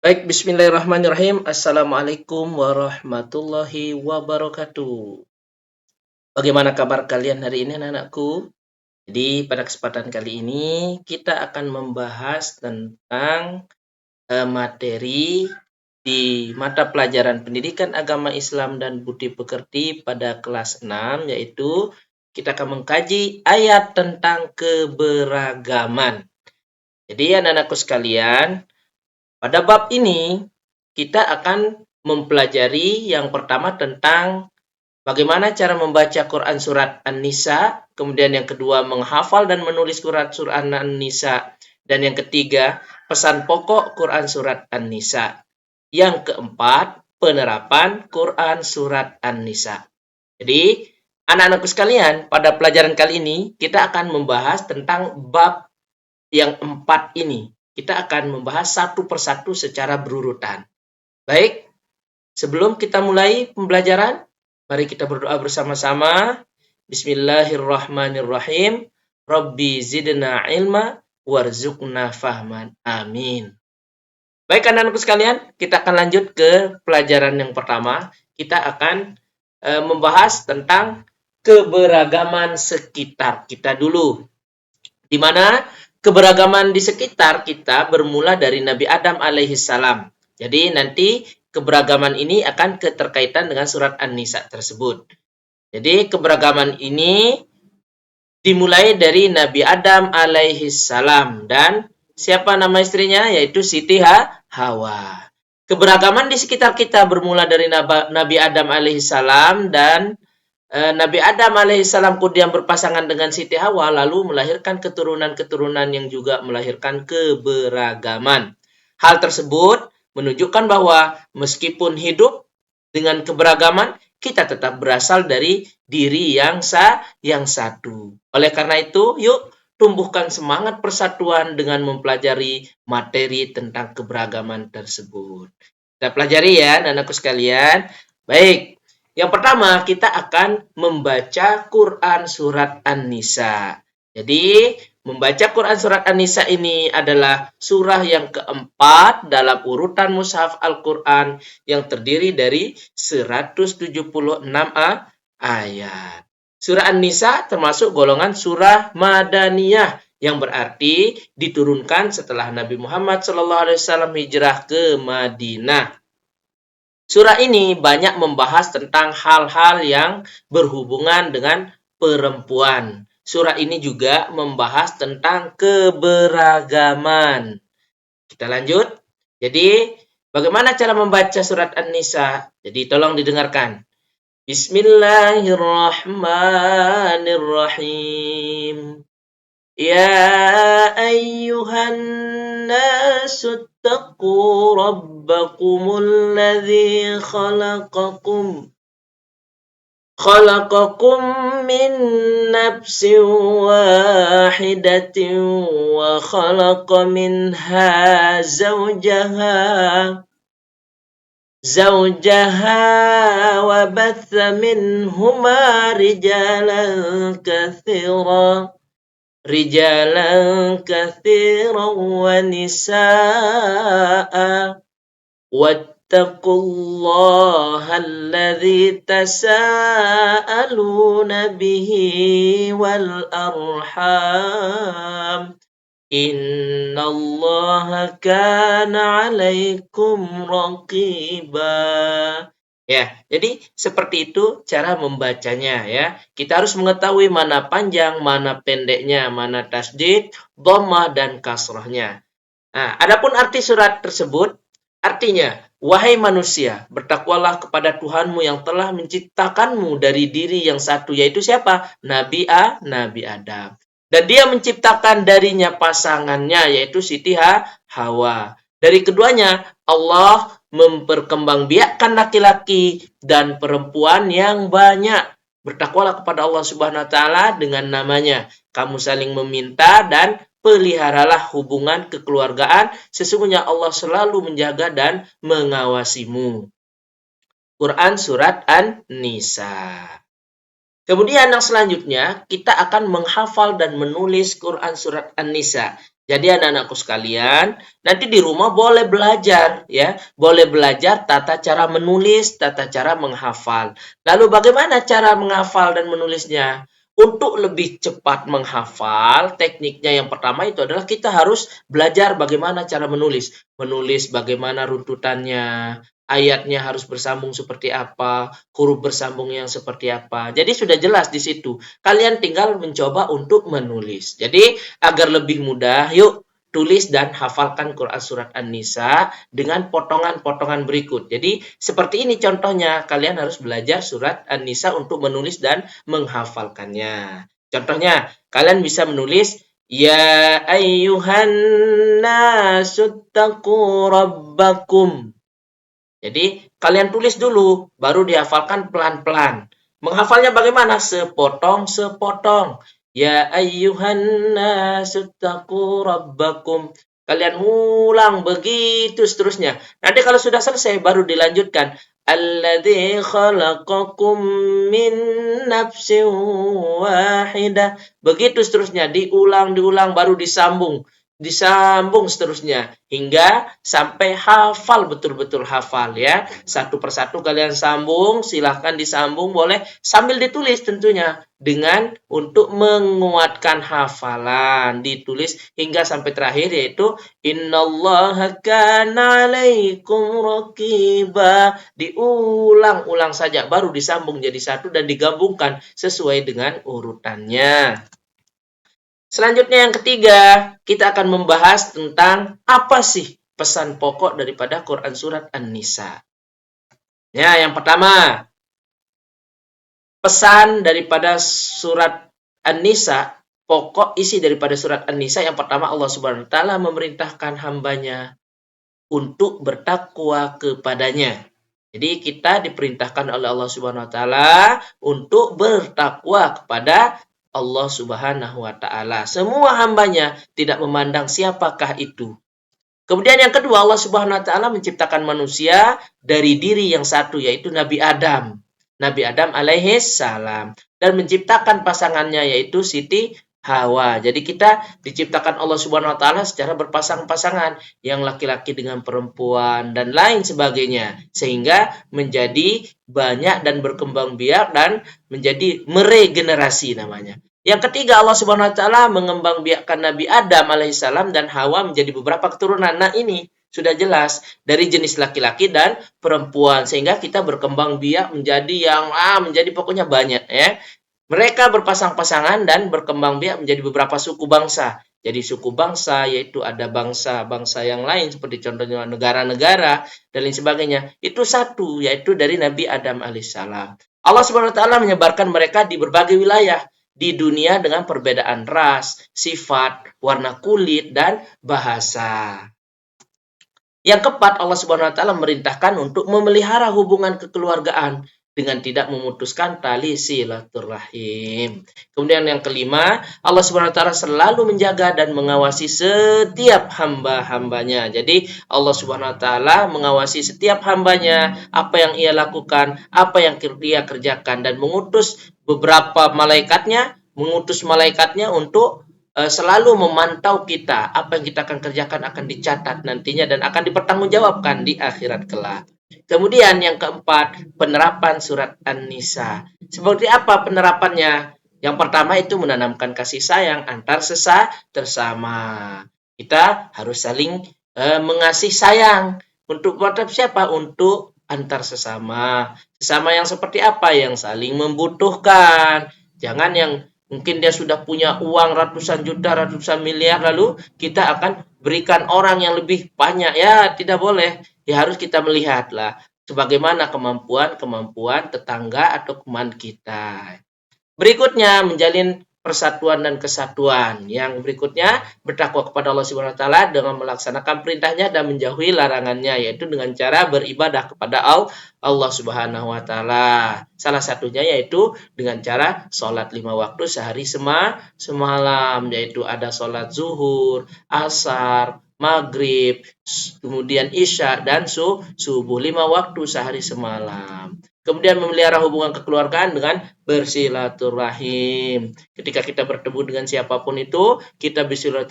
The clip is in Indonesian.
Baik, bismillahirrahmanirrahim. Assalamualaikum warahmatullahi wabarakatuh. Bagaimana kabar kalian hari ini, anak-anakku? Jadi, pada kesempatan kali ini kita akan membahas tentang materi di mata pelajaran Pendidikan Agama Islam dan Budi Pekerti pada kelas 6, yaitu kita akan mengkaji ayat tentang keberagaman. Jadi, anak-anakku sekalian, pada bab ini, kita akan mempelajari yang pertama tentang bagaimana cara membaca Quran Surat An-Nisa, kemudian yang kedua menghafal dan menulis surat An-Nisa, dan yang ketiga pesan pokok Quran Surat An-Nisa. Yang keempat, penerapan Quran Surat An-Nisa. Jadi, anak-anakku sekalian, pada pelajaran kali ini kita akan membahas tentang bab yang 4 ini. Kita akan membahas satu persatu secara berurutan. Baik, sebelum kita mulai pembelajaran, mari kita berdoa bersama-sama. Bismillahirrahmanirrahim. Rabbi zidna ilma warzuqna fahman. Amin. Baik, anak-anakku sekalian, kita akan lanjut ke pelajaran yang pertama. Kita akan membahas tentang keberagaman sekitar kita dulu. Di mana keberagaman di sekitar kita bermula dari Nabi Adam alaihissalam. Jadi nanti keberagaman ini akan keterkaitan dengan surat An-Nisa tersebut. Jadi keberagaman ini dimulai dari Nabi Adam alaihissalam dan siapa nama istrinya? Yaitu Siti Hawa. Keberagaman di sekitar kita bermula dari Nabi Adam alaihissalam dan Nabi Adam alaihissalam kemudian berpasangan dengan Siti Hawa lalu melahirkan keturunan-keturunan yang juga melahirkan keberagaman. Hal tersebut menunjukkan bahwa meskipun hidup dengan keberagaman, kita tetap berasal dari diri yang satu. Oleh karena itu, yuk tumbuhkan semangat persatuan dengan mempelajari materi tentang keberagaman tersebut. Kita pelajari ya, anak-anakku sekalian. Baik, yang pertama, kita akan membaca Quran Surat An-Nisa. Jadi, membaca Quran Surat An-Nisa ini adalah surah yang keempat dalam urutan Mushaf Al-Quran yang terdiri dari 176 ayat. Surah An-Nisa termasuk golongan surah Madaniyah yang berarti diturunkan setelah Nabi Muhammad SAW hijrah ke Madinah. Surah ini banyak membahas tentang hal-hal yang berhubungan dengan perempuan. Surah ini juga membahas tentang keberagaman. Kita lanjut. Jadi, bagaimana cara membaca surat An-Nisa? Jadi, tolong didengarkan. Bismillahirrahmanirrahim. يا أيها الناس اتقوا ربكم الذي خلقكم من نفس واحدة وخلق منها زوجها وبث منهما رجالا كثيرا ونساء واتقوا الله الذي تساءلون به والأرحام إن الله كان عليكم رقيبا. Ya, jadi seperti itu cara membacanya ya. Kita harus mengetahui mana panjang, mana pendeknya, mana tasdid, dhammah dan kasrahnya. Nah, adapun arti surat tersebut artinya, wahai manusia, bertakwalah kepada Tuhanmu yang telah menciptakanmu dari diri yang satu, yaitu siapa? Nabi Adam. Dan dia menciptakan darinya pasangannya, yaitu Siti Hawa. Dari keduanya, Allah memperkembangbiakkan laki-laki dan perempuan yang banyak. Bertakwalah kepada Allah Subhanahu wa taala dengan namanya. Kamu saling meminta dan peliharalah hubungan kekeluargaan. Sesungguhnya Allah selalu menjaga dan mengawasimu. Quran Surat An-Nisa. Kemudian yang selanjutnya, kita akan menghafal dan menulis Quran Surat An-Nisa. Jadi anak-anakku sekalian, nanti di rumah boleh belajar ya, boleh belajar tata cara menulis, tata cara menghafal. Lalu bagaimana cara menghafal dan menulisnya? Untuk lebih cepat menghafal, tekniknya yang pertama itu adalah kita harus belajar bagaimana cara menulis. Menulis bagaimana runtutannya, ayatnya harus bersambung seperti apa, huruf bersambung yang seperti apa. Jadi sudah jelas di situ. Kalian tinggal mencoba untuk menulis. Jadi agar lebih mudah, yuk tulis dan hafalkan Quran Surat An-Nisa dengan potongan-potongan berikut. Jadi seperti ini contohnya, kalian harus belajar Surat An-Nisa untuk menulis dan menghafalkannya. Contohnya, kalian bisa menulis Ya ayyuhan nasuttaqu rabbakum. Jadi kalian tulis dulu, baru dihafalkan pelan-pelan. Menghafalnya bagaimana? Sepotong-sepotong. Ya ayyuhan nasuttaqu rabbakum. Kalian ulang begitu seterusnya. Nanti kalau sudah selesai baru dilanjutkan. Alladzi khalaqakum min nafsin wahidah. Begitu seterusnya, diulang-diulang baru disambung. Disambung seterusnya hingga sampai hafal, betul-betul hafal ya. Satu persatu kalian sambung, silahkan disambung boleh sambil ditulis tentunya dengan untuk menguatkan hafalan. Ditulis hingga sampai terakhir yaitu innallaha kana 'alaikum raqiba. Diulang-ulang saja baru disambung jadi satu dan digabungkan sesuai dengan urutannya. Selanjutnya yang ketiga, kita akan membahas tentang apa sih pesan pokok daripada Quran Surat An-Nisa. Ya, yang pertama, pesan daripada Surat An-Nisa, pokok isi daripada Surat An-Nisa yang pertama Allah Subhanahu wa taala memerintahkan hambanya untuk bertakwa kepadanya. Jadi kita diperintahkan oleh Allah Subhanahu wa taala untuk bertakwa kepada Allah Subhanahu wa taala. Semua hambanya tidak memandang siapakah itu. Kemudian yang kedua, Allah Subhanahu wa taala menciptakan manusia dari diri yang satu yaitu Nabi Adam. Nabi Adam alaihi salam dan menciptakan pasangannya yaitu Siti Hawa. Jadi kita diciptakan Allah Subhanahu wa taala secara berpasang-pasangan, yang laki-laki dengan perempuan dan lain sebagainya, sehingga menjadi banyak dan berkembang biak dan menjadi meregenerasi namanya. Yang ketiga, Allah Subhanahu wa taala mengembangbiakkan Nabi Adam alaihissalam dan Hawa menjadi beberapa keturunan. Nah, ini sudah jelas dari jenis laki-laki dan perempuan, sehingga kita berkembang biak menjadi pokoknya banyak ya. Mereka berpasang-pasangan dan berkembang biak menjadi beberapa suku bangsa. Jadi suku bangsa yaitu ada bangsa-bangsa yang lain seperti contohnya negara-negara dan lain sebagainya. Itu satu yaitu dari Nabi Adam alaihissalam. Allah Subhanahu wa taala menyebarkan mereka di berbagai wilayah di dunia dengan perbedaan ras, sifat, warna kulit dan bahasa. Yang keempat, Allah Subhanahu wa taala memerintahkan untuk memelihara hubungan kekeluargaan dengan tidak memutuskan tali silaturahim. Kemudian yang kelima, Allah Subhanahu wa taala selalu menjaga dan mengawasi setiap hamba-hambanya. Jadi Allah Subhanahu wa taala mengawasi setiap hambanya, apa yang ia lakukan, apa yang ia kerjakan dan mengutus malaikatnya untuk selalu memantau kita, apa yang kita akan kerjakan akan dicatat nantinya dan akan dipertanggungjawabkan di akhirat kelak. Kemudian yang keempat, penerapan surat An-Nisa. Seperti apa penerapannya? Yang pertama itu menanamkan kasih sayang antar sesama. Kita harus saling mengasih sayang. Untuk siapa? Untuk antar sesama. Sesama yang seperti apa? Yang saling membutuhkan. Jangan yang mungkin dia sudah punya uang ratusan juta, ratusan miliar, lalu kita akan berikan orang yang lebih banyak. Ya, tidak boleh. Ya harus kita melihatlah sebagaimana kemampuan tetangga atau teman kita. Berikutnya, menjalin persatuan dan kesatuan. Yang berikutnya, bertakwa kepada Allah Subhanahu wa taala dengan melaksanakan perintahnya dan menjauhi larangannya, yaitu dengan cara beribadah kepada Allah Subhanahu wa taala. Salah satunya yaitu dengan cara sholat 5 waktu sehari semalam, yaitu ada sholat zuhur, asar, maghrib, kemudian isya dan subuh 5 waktu sehari semalam. Kemudian memelihara hubungan kekeluargaan dengan bersilaturahim. Ketika kita bertemu dengan siapapun itu, kita bersilaturahim